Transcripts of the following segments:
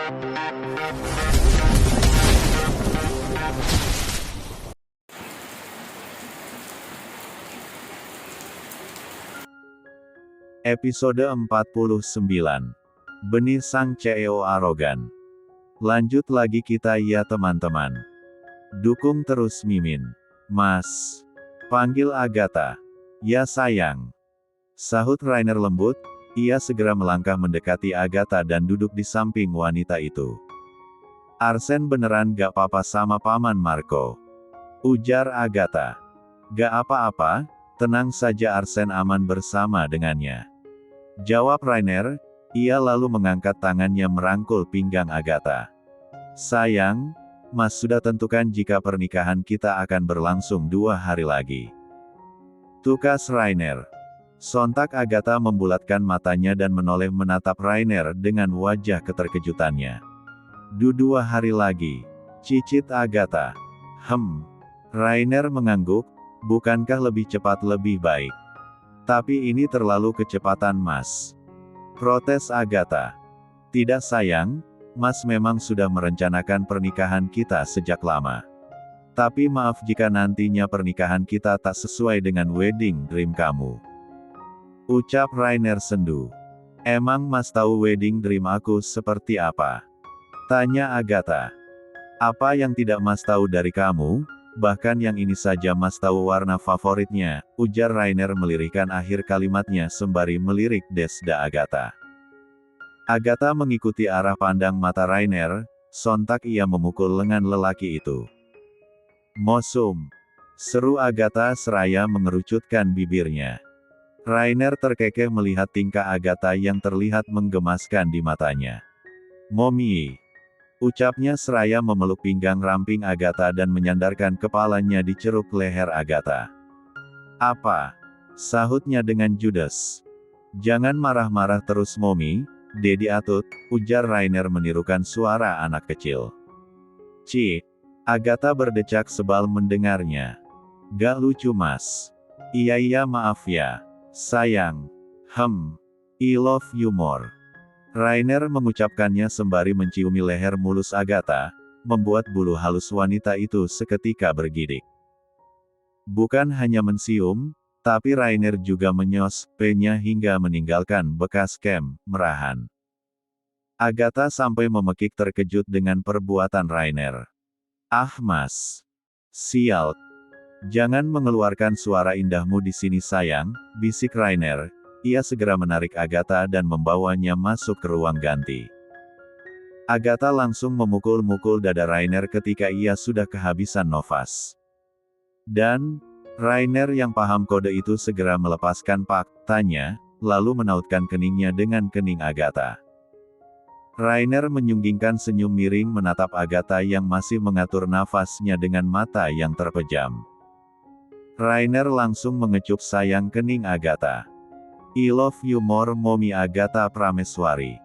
Episode 49. Benih Sang CEO Arogan. Lanjut lagi kita ya teman-teman. Dukung terus Mimin. Mas. Panggil Agatha. Ya sayang. Sahut Rainer lembut, ia segera melangkah mendekati Agatha dan duduk di samping wanita itu. Arsen beneran gak apa-apa sama Paman Marco. Ujar Agatha. Gak apa-apa, tenang saja Arsen aman bersama dengannya. Jawab Rainer, ia lalu mengangkat tangannya merangkul pinggang Agatha. Sayang, Mas sudah tentukan jika pernikahan kita akan berlangsung 2 hari lagi. Tukas Rainer. Sontak Agatha membulatkan matanya dan menoleh menatap Rainer dengan wajah keterkejutannya. 2 hari lagi. Cicit Agatha. Rainer mengangguk, bukankah lebih cepat lebih baik? Tapi ini terlalu kecepatan Mas. Protes Agatha. Tidak sayang, Mas memang sudah merencanakan pernikahan kita sejak lama. Tapi maaf jika nantinya pernikahan kita tak sesuai dengan wedding dream kamu. Ucap Rainer sendu. Emang Mas tahu wedding dream aku seperti apa? Tanya Agatha. Apa yang tidak Mas tahu dari kamu? Bahkan yang ini saja Mas tahu warna favoritnya, ujar Rainer melirikkan akhir kalimatnya sembari melirik desda Agatha. Agatha mengikuti arah pandang mata Rainer, sontak ia memukul lengan lelaki itu. Mosum. Seru Agatha seraya mengerucutkan bibirnya. Rainer terkekeh melihat tingkah Agatha yang terlihat menggemaskan di matanya. Momi. Ucapnya seraya memeluk pinggang ramping Agatha dan menyandarkan kepalanya di ceruk leher Agatha. Apa? Sahutnya dengan judes. Jangan marah-marah terus Momi, Dedi Atut, ujar Rainer menirukan suara anak kecil. Cik. Agatha berdecak sebal mendengarnya. Gak lucu Mas. Iya maaf ya. Sayang. I love you more. Rainer mengucapkannya sembari menciumi leher mulus Agatha, membuat bulu halus wanita itu seketika bergidik. Bukan hanya mencium, tapi Rainer juga menyos-nya hingga meninggalkan bekas merahan. Agatha sampai memekik terkejut dengan perbuatan Rainer. Ah Mas. Sial. Jangan mengeluarkan suara indahmu di sini sayang, bisik Rainer. Ia segera menarik Agatha dan membawanya masuk ke ruang ganti. Agatha langsung memukul-mukul dada Rainer ketika ia sudah kehabisan nafas. Dan, Rainer yang paham kode itu segera melepaskan paktanya, lalu menautkan keningnya dengan kening Agatha. Rainer menyunggingkan senyum miring menatap Agatha yang masih mengatur nafasnya dengan mata yang terpejam. Rainer langsung mengecup sayang kening Agatha. I love you more Momi Agatha Prameswari.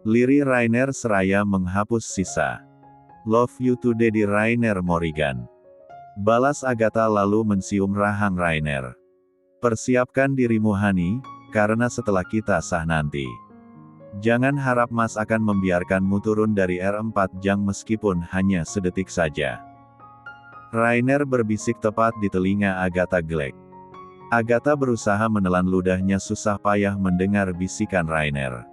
Liri Rainer seraya menghapus sisa. Love you too Daddy Rainer Morrigan. Balas Agatha lalu mencium rahang Rainer. Persiapkan dirimu Hani, karena setelah kita sah nanti. Jangan harap Mas akan membiarkanmu turun dari R4 jang meskipun hanya sedetik saja. Rainer berbisik tepat di telinga Agatha gelek. Agatha berusaha menelan ludahnya susah payah mendengar bisikan Rainer.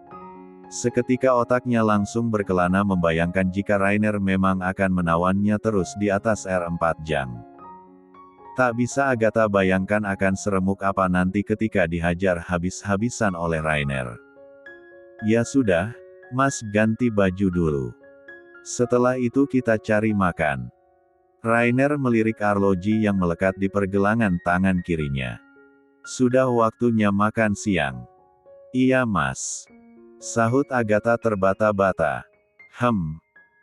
Seketika otaknya langsung berkelana membayangkan jika Rainer memang akan menawannya terus di atas R4 jang. Tak bisa Agatha bayangkan akan seremuk apa nanti ketika dihajar habis-habisan oleh Rainer. Ya sudah, Mas ganti baju dulu. Setelah itu kita cari makan. Rainer melirik arloji yang melekat di pergelangan tangan kirinya. Sudah waktunya makan siang. Iya Mas. Sahut Agatha terbata-bata.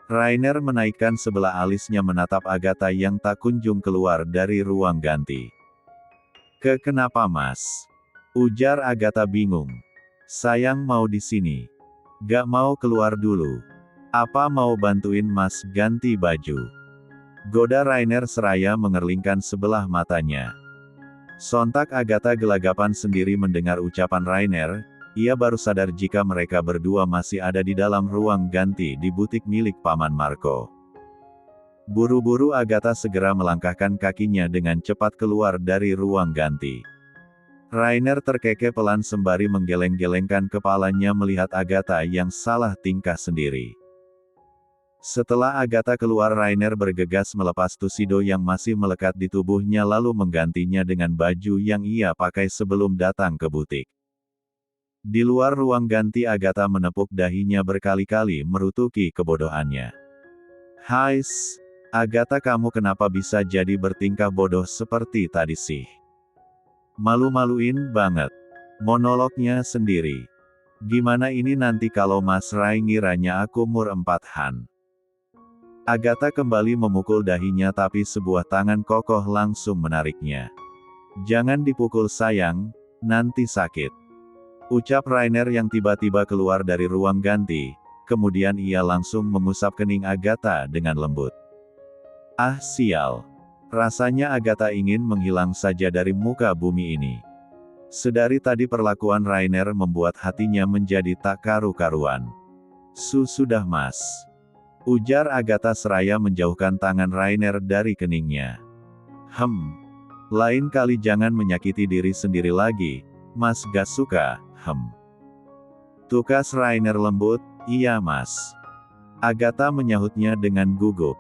Rainer menaikkan sebelah alisnya menatap Agatha yang tak kunjung keluar dari ruang ganti. Kenapa Mas? Ujar Agatha bingung. Sayang mau di sini. Gak mau keluar dulu. Apa mau bantuin Mas ganti baju? Goda Rainer seraya mengerlingkan sebelah matanya. Sontak Agatha gelagapan sendiri mendengar ucapan Rainer, ia baru sadar jika mereka berdua masih ada di dalam ruang ganti di butik milik Paman Marco. Buru-buru Agatha segera melangkahkan kakinya dengan cepat keluar dari ruang ganti. Rainer terkekeh pelan sembari menggeleng-gelengkan kepalanya melihat Agatha yang salah tingkah sendiri. Setelah Agatha keluar, Rainer bergegas melepas tuxedo yang masih melekat di tubuhnya lalu menggantinya dengan baju yang ia pakai sebelum datang ke butik. Di luar ruang ganti, Agatha menepuk dahinya berkali-kali merutuki kebodohannya. "Hais, Agatha, kamu kenapa bisa jadi bertingkah bodoh seperti tadi sih? Malu-maluin banget." Monolognya sendiri. "Gimana ini nanti kalau Mas Rai ngiranya aku umur 4-an?" Agatha kembali memukul dahinya tapi sebuah tangan kokoh langsung menariknya. "Jangan dipukul sayang, nanti sakit," ucap Rainer yang tiba-tiba keluar dari ruang ganti, kemudian ia langsung mengusap kening Agatha dengan lembut. Ah sial. Rasanya Agatha ingin menghilang saja dari muka bumi ini. Sedari tadi perlakuan Rainer membuat hatinya menjadi tak karu-karuan. Sudah Mas," ujar Agatha seraya menjauhkan tangan Rainer dari keningnya. Lain kali jangan menyakiti diri sendiri lagi, Mas gak suka." Tukas Rainer lembut. "Iya Mas." Agatha menyahutnya dengan gugup.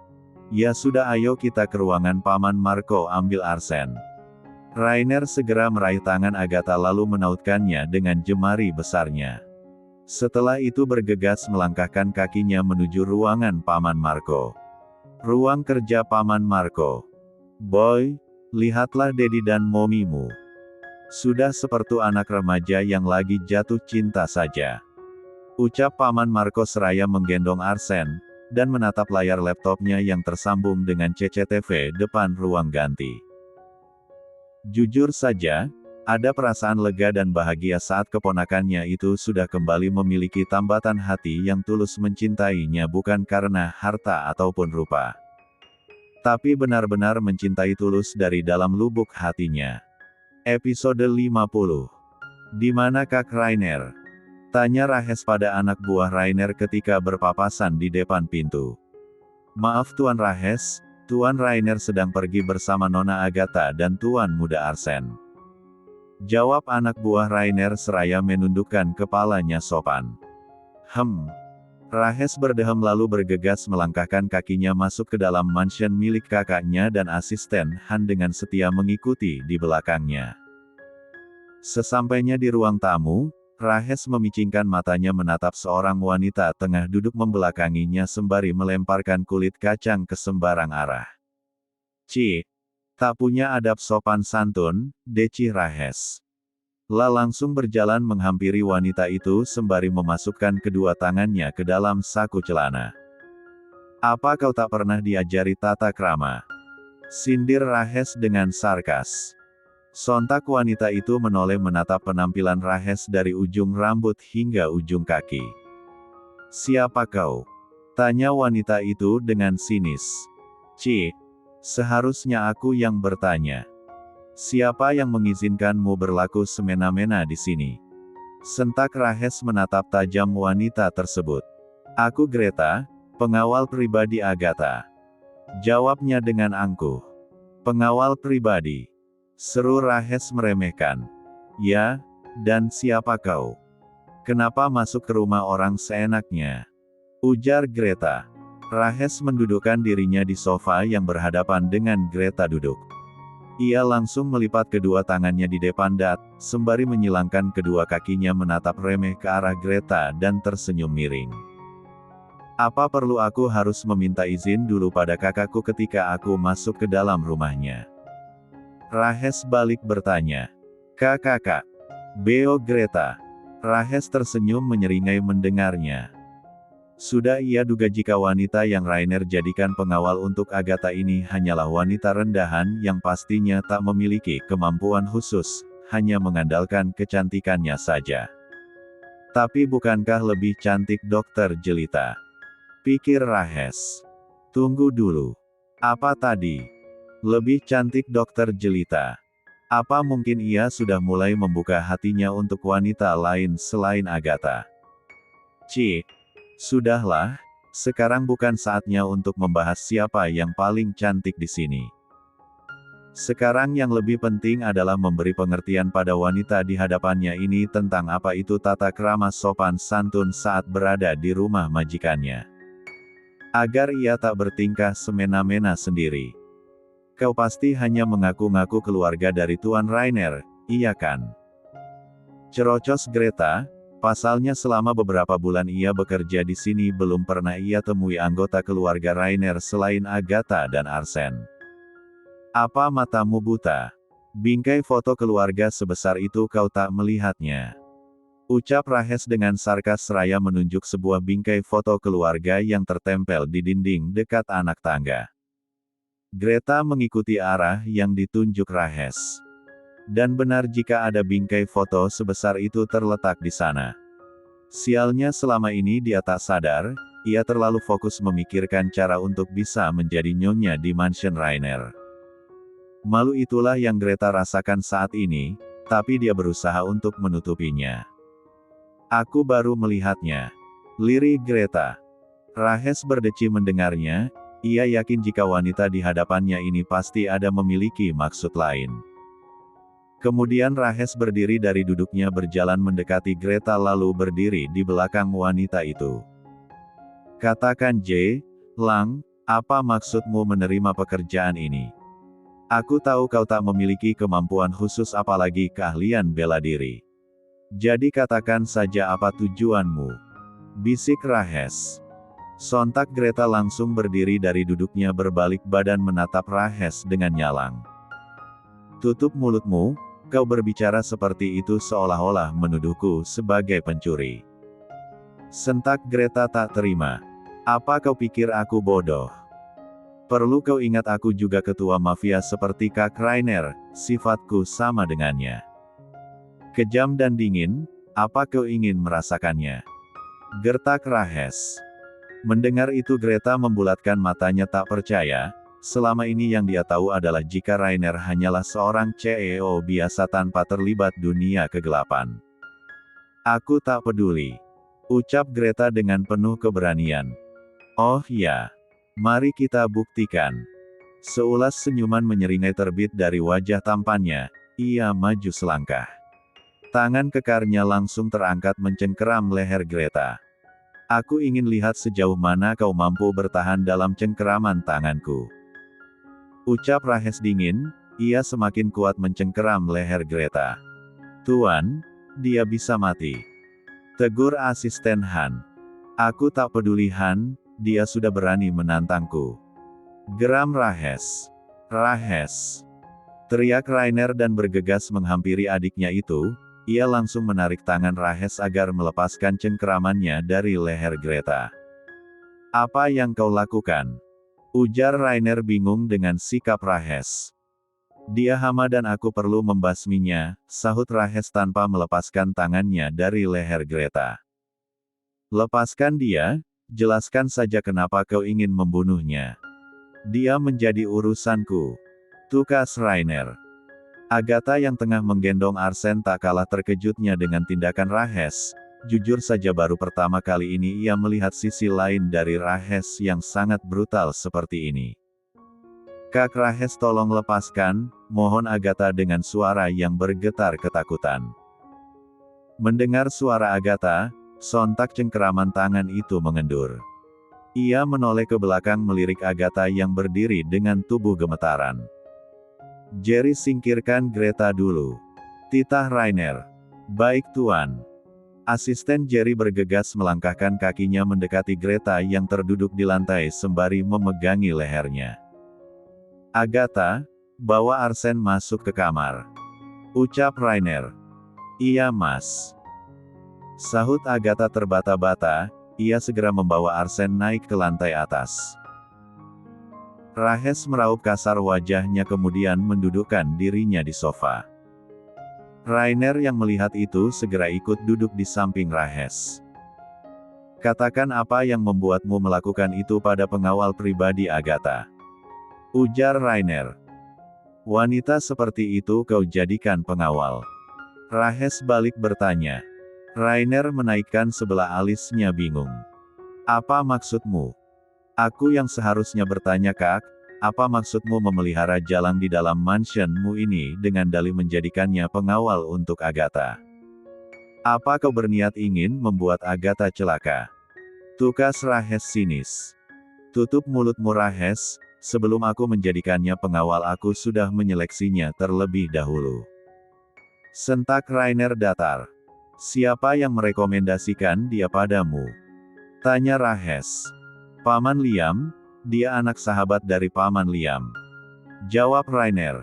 "Ya sudah, ayo kita ke ruangan Paman Marco ambil arsen." Rainer segera meraih tangan Agatha lalu menautkannya dengan jemari besarnya. Setelah itu bergegas melangkahkan kakinya menuju ruangan Paman Marco. Ruang kerja Paman Marco. "Boy, lihatlah Dedi dan momimu. Sudah seperti anak remaja yang lagi jatuh cinta saja," ucap Paman Marco seraya menggendong arsen, dan menatap layar laptopnya yang tersambung dengan CCTV depan ruang ganti. Jujur saja, ada perasaan lega dan bahagia saat keponakannya itu sudah kembali memiliki tambatan hati yang tulus mencintainya, bukan karena harta ataupun rupa, tapi benar-benar mencintai tulus dari dalam lubuk hatinya. Episode 50. "Di mana Kak Rainer?" tanya Rahes pada anak buah Rainer ketika berpapasan di depan pintu. "Maaf Tuan Rahes, Tuan Rainer sedang pergi bersama Nona Agatha dan Tuan Muda Arsen," jawab anak buah Rainer seraya menundukkan kepalanya sopan. Rahes berdehem lalu bergegas melangkahkan kakinya masuk ke dalam mansion milik kakaknya dan asisten Han dengan setia mengikuti di belakangnya. Sesampainya di ruang tamu, Rahes memicingkan matanya menatap seorang wanita tengah duduk membelakanginya sembari melemparkan kulit kacang ke sembarang arah. "Cih, tak punya adab sopan santun, deci Rahes." Langsung berjalan menghampiri wanita itu sembari memasukkan kedua tangannya ke dalam saku celana. "Apa kau tak pernah diajari tata krama?" sindir Rahes dengan sarkas. Sontak wanita itu menoleh menatap penampilan Rahes dari ujung rambut hingga ujung kaki. "Siapa kau?" tanya wanita itu dengan sinis. "Cih, seharusnya aku yang bertanya. Siapa yang mengizinkanmu berlaku semena-mena di sini?" sentak Rahes menatap tajam wanita tersebut. "Aku Greta, pengawal pribadi Agatha," jawabnya dengan angkuh. "Pengawal pribadi?" seru Rahes meremehkan. "Ya, dan siapa kau? Kenapa masuk ke rumah orang seenaknya?" ujar Greta. Rahes mendudukkan dirinya di sofa yang berhadapan dengan Greta duduk. Ia langsung melipat kedua tangannya di depan dada, sembari menyilangkan kedua kakinya menatap remeh ke arah Greta dan tersenyum miring. "Apa perlu aku harus meminta izin dulu pada kakakku ketika aku masuk ke dalam rumahnya?" Rahes balik bertanya. "Kakak? Beo Greta." Rahes tersenyum menyeringai mendengarnya. Sudah ia duga jika wanita yang Rainer jadikan pengawal untuk Agatha ini hanyalah wanita rendahan yang pastinya tak memiliki kemampuan khusus, hanya mengandalkan kecantikannya saja. Tapi bukankah lebih cantik Dokter Jelita? Pikir Rahes. Tunggu dulu. Apa tadi? Lebih cantik Dokter Jelita? Apa mungkin ia sudah mulai membuka hatinya untuk wanita lain selain Agatha? Cih, sudahlah, sekarang bukan saatnya untuk membahas siapa yang paling cantik di sini. Sekarang yang lebih penting adalah memberi pengertian pada wanita di hadapannya ini tentang apa itu tata krama sopan santun saat berada di rumah majikannya. Agar ia tak bertingkah semena-mena sendiri. Kau pasti hanya mengaku-ngaku keluarga dari Tuan Rainer, iya kan? Cerocos Greta, pasalnya selama beberapa bulan ia bekerja di sini belum pernah ia temui anggota keluarga Rainer selain Agatha dan Arsen. Apa matamu buta? Bingkai foto keluarga sebesar itu kau tak melihatnya? Ucap Rahes dengan sarkas seraya menunjuk sebuah bingkai foto keluarga yang tertempel di dinding dekat anak tangga. Greta mengikuti arah yang ditunjuk Rahes. Dan benar jika ada bingkai foto sebesar itu terletak di sana. Sialnya selama ini dia tak sadar, ia terlalu fokus memikirkan cara untuk bisa menjadi nyonya di mansion Rainer. Malu itulah yang Greta rasakan saat ini, tapi dia berusaha untuk menutupinya. Aku baru melihatnya. Lirih Greta. Rahes berdeci mendengarnya, ia yakin jika wanita di hadapannya ini pasti ada memiliki maksud lain. Kemudian Rahes berdiri dari duduknya berjalan mendekati Greta lalu berdiri di belakang wanita itu. Katakan Lang, apa maksudmu menerima pekerjaan ini? Aku tahu kau tak memiliki kemampuan khusus apalagi keahlian bela diri. Jadi katakan saja apa tujuanmu? Bisik Rahes. Sontak Greta langsung berdiri dari duduknya berbalik badan menatap Rahes dengan nyalang. Tutup mulutmu, kau berbicara seperti itu seolah-olah menuduhku sebagai pencuri. Sentak Greta tak terima. Apa kau pikir aku bodoh? Perlu kau ingat aku juga ketua mafia seperti Kak Rainer, sifatku sama dengannya. Kejam dan dingin, apa kau ingin merasakannya? Gertak Rahes. Mendengar itu Greta membulatkan matanya tak percaya, selama ini yang dia tahu adalah jika Rainer hanyalah seorang CEO biasa tanpa terlibat dunia kegelapan. Aku tak peduli. Ucap Greta dengan penuh keberanian. Oh ya. Mari kita buktikan. Seulas senyuman menyeringai terbit dari wajah tampannya, ia maju selangkah. Tangan kekarnya langsung terangkat mencengkeram leher Greta. Aku ingin lihat sejauh mana kau mampu bertahan dalam cengkeraman tanganku. Ucap Rahes dingin, ia semakin kuat mencengkeram leher Greta. Tuan, dia bisa mati. Tegur asisten Han. Aku tak peduli Han, dia sudah berani menantangku. Geram Rahes. Rahes. Teriak Rainer dan bergegas menghampiri adiknya itu. Ia langsung menarik tangan Rahes agar melepaskan cengkeramannya dari leher Greta. Apa yang kau lakukan? Ujar Rainer bingung dengan sikap Rahes. Dia hama dan aku perlu membasminya, sahut Rahes tanpa melepaskan tangannya dari leher Greta. Lepaskan dia, jelaskan saja kenapa kau ingin membunuhnya. Dia menjadi urusanku. Tukas Rainer. Agatha yang tengah menggendong Arsen tak kalah terkejutnya dengan tindakan Rahes. Jujur saja baru pertama kali ini ia melihat sisi lain dari Rahes yang sangat brutal seperti ini. Kak Rahes tolong lepaskan, mohon Agatha dengan suara yang bergetar ketakutan. Mendengar suara Agatha, sontak cengkeraman tangan itu mengendur. Ia menoleh ke belakang melirik Agatha yang berdiri dengan tubuh gemetaran. Jerry singkirkan Greta dulu. Titah Rainer. Baik Tuan. Asisten Jerry bergegas melangkahkan kakinya mendekati Greta yang terduduk di lantai sembari memegangi lehernya. Agatha, bawa Arsen masuk ke kamar. Ucap Rainer. Iya mas. Sahut Agatha terbata-bata, ia segera membawa Arsen naik ke lantai atas. Rahes meraup kasar wajahnya kemudian mendudukkan dirinya di sofa. Rainer yang melihat itu segera ikut duduk di samping Rahes. Katakan apa yang membuatmu melakukan itu pada pengawal pribadi Agatha. Ujar Rainer. Wanita seperti itu kau jadikan pengawal. Rahes balik bertanya. Rainer menaikkan sebelah alisnya bingung. Apa maksudmu? Aku yang seharusnya bertanya Kak, apa maksudmu memelihara jalang di dalam mansionmu ini dengan dalih menjadikannya pengawal untuk Agatha? Apa kau berniat ingin membuat Agatha celaka? Tukas Rahes sinis. Tutup mulutmu Rahes, sebelum aku menjadikannya pengawal aku sudah menyeleksinya terlebih dahulu. Sentak Rainer datar. Siapa yang merekomendasikan dia padamu? Tanya Rahes. Paman Liam, dia anak sahabat dari Paman Liam. Jawab Rainer.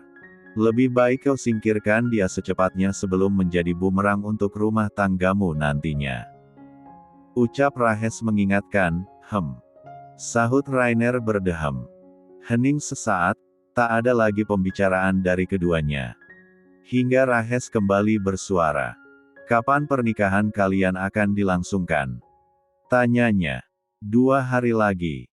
Lebih baik kau singkirkan dia secepatnya sebelum menjadi bumerang untuk rumah tanggamu nantinya. Ucap Rahes mengingatkan, Sahut Rainer berdeham. Hening sesaat, tak ada lagi pembicaraan dari keduanya. Hingga Rahes kembali bersuara. Kapan pernikahan kalian akan dilangsungkan? Tanyanya. 2 hari lagi.